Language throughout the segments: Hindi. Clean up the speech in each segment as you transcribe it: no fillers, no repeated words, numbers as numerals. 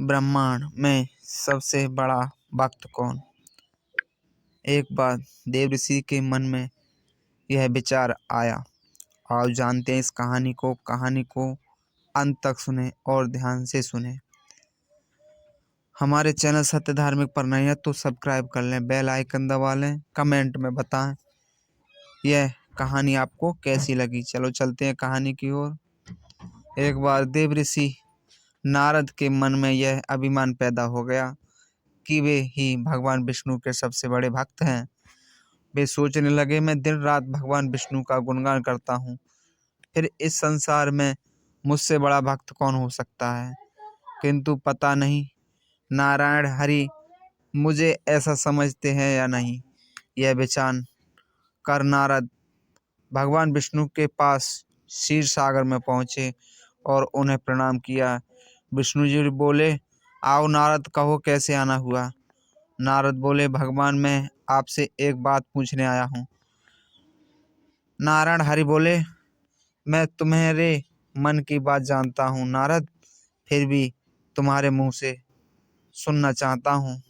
ब्रह्मांड में सबसे बड़ा भक्त कौन? एक बार देवऋषि के मन में यह विचार आया। आओ जानते हैं इस कहानी को अंत तक सुने और ध्यान से सुने। हमारे चैनल सत्य धार्मिक पर नए हैं तो सब्सक्राइब कर लें, बेल आइकन दबा लें, कमेंट में बताएं यह कहानी आपको कैसी लगी। चलो चलते हैं कहानी की ओर। एक बार देवऋषि नारद के मन में यह अभिमान पैदा हो गया कि वे ही भगवान विष्णु के सबसे बड़े भक्त हैं। वे सोचने लगे, मैं दिन रात भगवान विष्णु का गुणगान करता हूँ, फिर इस संसार में मुझसे बड़ा भक्त कौन हो सकता है। किंतु पता नहीं नारायण हरि मुझे ऐसा समझते हैं या नहीं। यह विचार कर नारद भगवान विष्णु के पास क्षीर सागर में पहुँचे और उन्हें प्रणाम किया। विष्णु जी बोले, आओ नारद, कहो कैसे आना हुआ। नारद बोले, भगवान मैं आपसे एक बात पूछने आया हूँ। नारायण हरि बोले, मैं तुम्हारे मन की बात जानता हूँ नारद, फिर भी तुम्हारे मुंह से सुनना चाहता हूँ।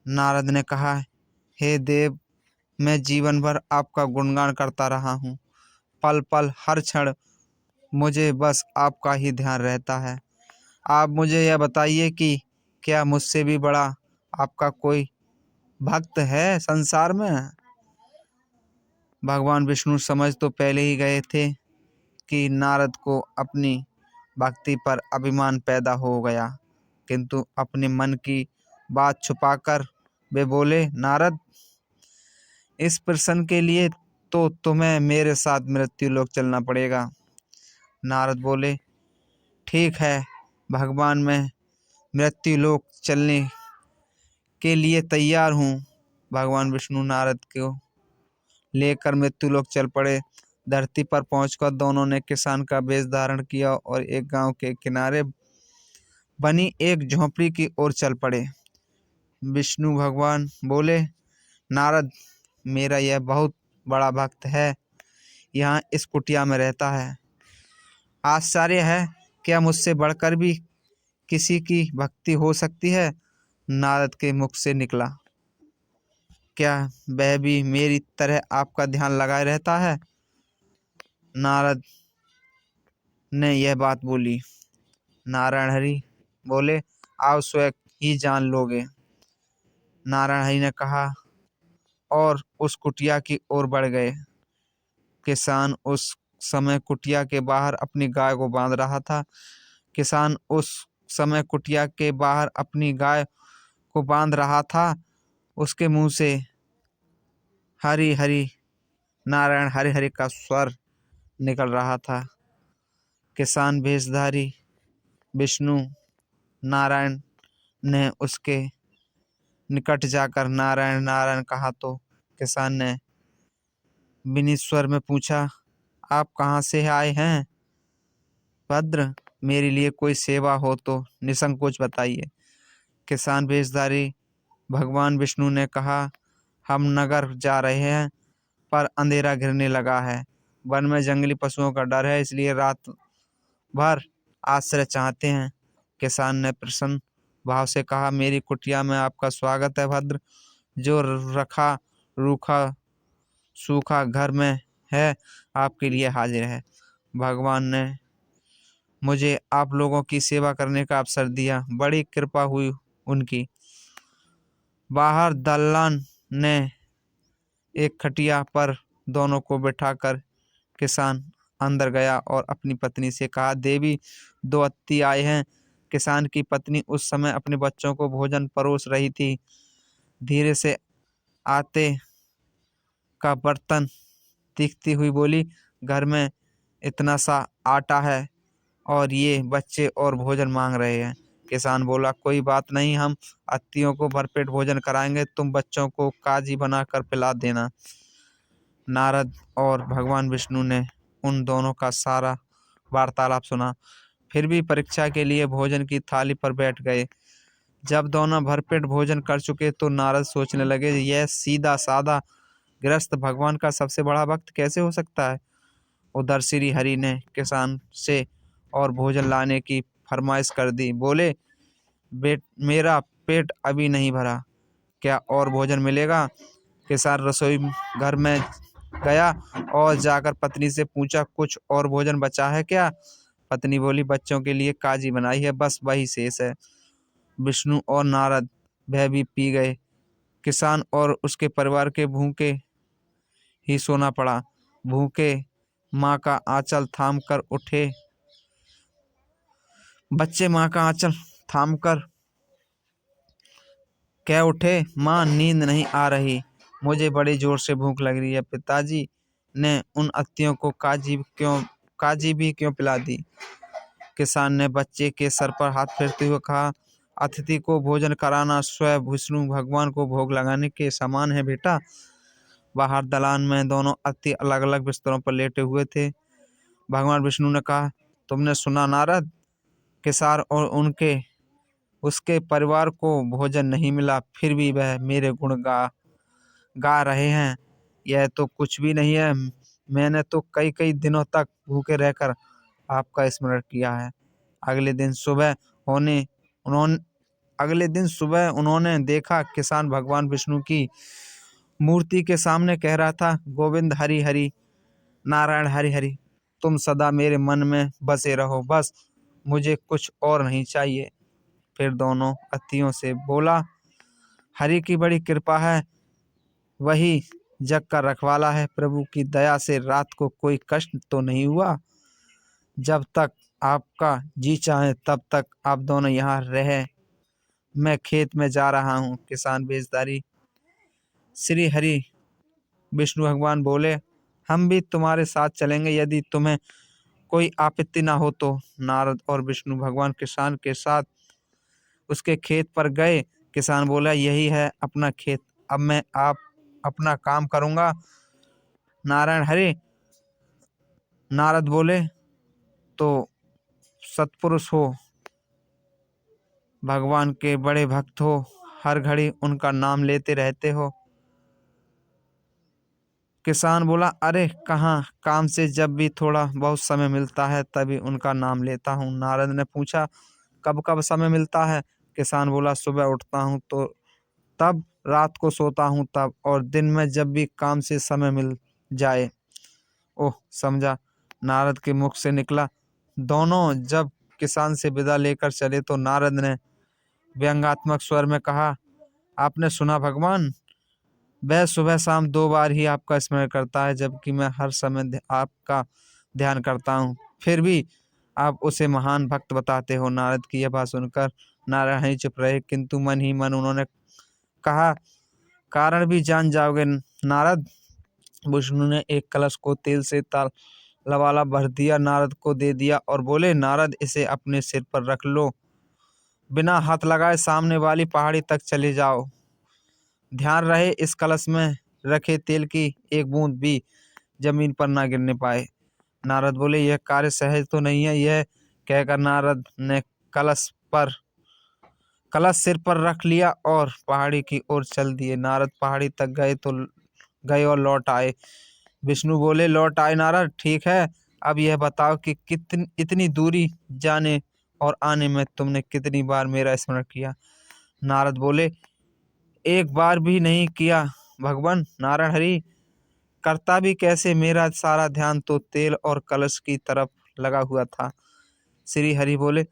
नारद ने कहा, हे देव, मैं जीवन भर आपका गुणगान करता रहा हूँ। पल पल हर क्षण मुझे बस आपका ही ध्यान रहता है। आप मुझे यह बताइए कि क्या मुझसे भी बड़ा आपका कोई भक्त है संसार में। भगवान विष्णु समझ तो पहले ही गए थे कि नारद को अपनी भक्ति पर अभिमान पैदा हो गया, किंतु अपने मन की बात छुपाकर वे बोले, नारद, इस प्रश्न के लिए तो तुम्हें मेरे साथ मृत्यु लोक चलना पड़ेगा। नारद बोले, ठीक है भगवान, मैं मृत्यु लोक चलने के लिए तैयार हूँ। भगवान विष्णु नारद को लेकर मृत्यु लोक चल पड़े। धरती पर पहुंचकर दोनों ने किसान का वेश धारण किया और एक गांव के किनारे बनी एक झोंपड़ी की ओर चल पड़े। विष्णु भगवान बोले, नारद, मेरा यह बहुत बड़ा भक्त है, यहाँ इस कुटिया में रहता है। आश्चर्य है, क्या मुझसे बढ़कर भी किसी की भक्ति हो सकती है। नारद के मुख से निकला, क्या वह भी मेरी तरह आपका ध्यान लगाए रहता है। नारद ने यह बात बोली। नारायण हरि बोले, आओ स्वयं ही जान लोगे। नारायण हरि ने कहा और उस कुटिया की ओर बढ़ गए। किसान उस समय कुटिया के बाहर अपनी गाय को बांध रहा था। किसान उस समय कुटिया के बाहर अपनी गाय को बांध रहा था। उसके मुंह से हरि हरि नारायण हरि हरि का स्वर निकल रहा था। किसान भेषधारी विष्णु नारायण ने उसके निकट जाकर नारायण नारायण कहा तो किसान ने विनीत स्वर में पूछा, आप कहाँ से आए हैं भद्र, मेरे लिए कोई सेवा हो तो निसंकोच बताइए। किसान भेषधारी भगवान विष्णु ने कहा, हम नगर जा रहे हैं पर अंधेरा घिरने लगा है। वन में जंगली पशुओं का डर है, इसलिए रात भर आश्रय चाहते हैं। किसान ने प्रसन्न भाव से कहा, मेरी कुटिया में आपका स्वागत है भद्र। जो रखा रूखा सूखा घर में है आपके लिए हाजिर है। भगवान ने मुझे आप लोगों की सेवा करने का अवसर दिया, बड़ी कृपा हुई उनकी। बाहर दल्लान ने एक खटिया पर दोनों को बिठाकर किसान अंदर गया और अपनी पत्नी से कहा, देवी, दो अतिथि आए हैं। किसान की पत्नी उस समय अपने बच्चों को भोजन परोस रही थी। धीरे से आटे का बर्तन दिखती हुई बोली, घर में इतना सा आटा है और ये बच्चे और भोजन मांग रहे हैं। किसान बोला, कोई बात नहीं, हम अतिथियों को भरपेट भोजन कराएंगे, तुम बच्चों को काजी बनाकर पिला देना। नारद और भगवान विष्णु ने उन दोनों का सारा वार्तालाप सुना, फिर भी परीक्षा के लिए भोजन की थाली पर बैठ गए। जब दोनों भरपेट भोजन कर चुके तो नारद सोचने लगे, यह सीधा साधा गृहस्थ भगवान का सबसे बड़ा भक्त कैसे हो सकता है। उधर श्री हरि ने किसान से और भोजन लाने की फरमाइश कर दी। बोले, मेरा पेट अभी नहीं भरा, क्या और भोजन मिलेगा? किसान रसोई घर में गया और जाकर पत्नी से पूछा, कुछ और भोजन बचा है क्या? पत्नी बोली, बच्चों के लिए काजी बनाई है, बस वही शेष है। विष्णु और नारद वह भी पी गए। किसान और उसके परिवार के भूखे ही सोना पड़ा। भूखे माँ का आंचल थाम कर उठे। बच्चे माँ का आंचल थाम कर कह उठे, माँ नींद नहीं आ रही, मुझे बड़ी जोर से भूख लग रही है। पिताजी ने उन अतिथियों को काजी भी क्यों पिला दी? किसान ने बच्चे के सर पर हाथ फेरते हुए कहा, अतिथि को भोजन कराना स्वयं विष्णु भगवान को भोग लगाने के समान है बेटा। बाहर दलान में दोनों अतिथि अलग अलग बिस्तरों पर लेटे हुए थे। भगवान विष्णु ने कहा, तुमने सुना नारद, किसान और उसके परिवार को भोजन नहीं मिला, फिर भी वह मेरे गुण गा रहे हैं। यह तो कुछ भी नहीं है, मैंने तो कई कई दिनों तक भूखे रहकर आपका स्मरण किया है। अगले दिन सुबह उन्होंने देखा, किसान भगवान विष्णु की मूर्ति के सामने कह रहा था, गोविंद हरि हरि, नारायण हरि हरि, तुम सदा मेरे मन में बसे रहो, बस मुझे कुछ और नहीं चाहिए। फिर दोनों अतिथियों से बोला, हरि की बड़ी कृपा है, वही जग का रखवाला है, प्रभु की दया से रात को कोई कष्ट तो नहीं हुआ। जब तक आपका जी चाहे तब तक आप दोनों यहाँ रहे, मैं खेत में जा रहा हूँ। किसान बेजदारी। श्री हरि विष्णु भगवान बोले, हम भी तुम्हारे साथ चलेंगे यदि तुम्हें कोई आपत्ति ना हो तो। नारद और विष्णु भगवान किसान के साथ उसके खेत पर गए। किसान बोला, यही है अपना खेत, अब मैं आप अपना काम करूंगा। नारायण हरि। नारद बोले, तो सत्पुरुष हो, भगवान के बड़े भक्त हो, हर घड़ी उनका नाम लेते रहते हो। किसान बोला, अरे कहाँ, काम से जब भी थोड़ा बहुत समय मिलता है तभी उनका नाम लेता हूँ। नारद ने पूछा, कब कब समय मिलता है? किसान बोला, सुबह उठता हूँ तो तब, रात को सोता हूँ तब, और दिन में जब भी काम से समय मिल जाए। ओह, समझा। नारद के मुख से निकला। दोनों जब किसान से विदा लेकर चले तो नारद ने व्यंग्यात्मक स्वर में कहा, आपने सुना भगवान, वह सुबह शाम 2 बार ही आपका स्मरण करता है, जबकि मैं हर समय आपका ध्यान करता हूँ, फिर भी आप उसे महान भक्त बताते हो। नारद की यह बात सुनकर नारायण ही चुप रहे, किंतु मन ही मन उन्होंने कहा, कारण भी जान जाओगे नारद। विष्णु ने एक कलश को तेल से लवाला भर दिया, नारद को दे दिया और बोले, नारद इसे अपने सिर पर रख लो, बिना हाथ लगाए सामने वाली पहाड़ी तक चले जाओ। ध्यान रहे इस कलश में रखे तेल की एक बूंद भी जमीन पर ना गिरने पाए। नारद बोले, यह कार्य सहज तो नहीं है। यह कहकर नारद ने कलश सिर पर रख लिया और पहाड़ी की ओर चल दिए। नारद पहाड़ी तक गए और लौट आए। विष्णु बोले, लौट आए नारद, ठीक है, अब यह बताओ कि इतनी दूरी जाने और आने में तुमने कितनी बार मेरा स्मरण किया? नारद बोले, एक बार भी नहीं किया भगवान। नारायण हरि। करता भी कैसे, मेरा सारा ध्यान तो तेल और कलश की तरफ लगा हुआ था। श्री हरि बोले,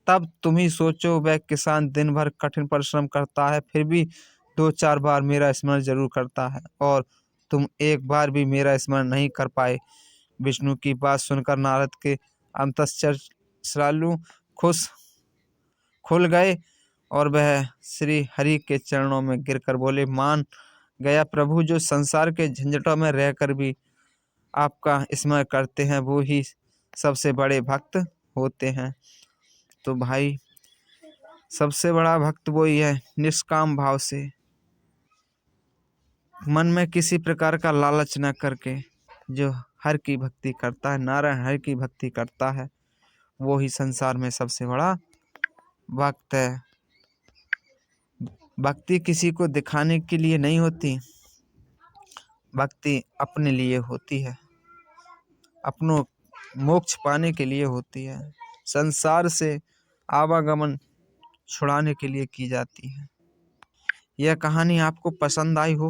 तब तुम ही सोचो, वह किसान दिन भर कठिन परिश्रम करता है, फिर भी 2-4 बार मेरा स्मरण जरूर करता है, और तुम एक बार भी मेरा स्मरण नहीं कर पाए। विष्णु की बात सुनकर नारद के अंतःचर श्रालु खुल गए और वह श्री हरि के चरणों में गिरकर बोले, मान गया प्रभु, जो संसार के झंझटों में रहकर भी आपका स्मरण करते हैं वो ही सबसे बड़े भक्त होते हैं। तो भाई, सबसे बड़ा भक्त वही है निष्काम भाव से, मन में किसी प्रकार का लालच न करके, जो हर की भक्ति करता है, नारायण हर की भक्ति करता है, वो ही संसार में सबसे बड़ा भक्त है। भक्ति किसी को दिखाने के लिए नहीं होती, भक्ति अपने लिए होती है, अपनों मोक्ष पाने के लिए होती है। संसार से आवागमन छुड़ाने के लिए की जाती है। यह कहानी आपको पसंद आई हो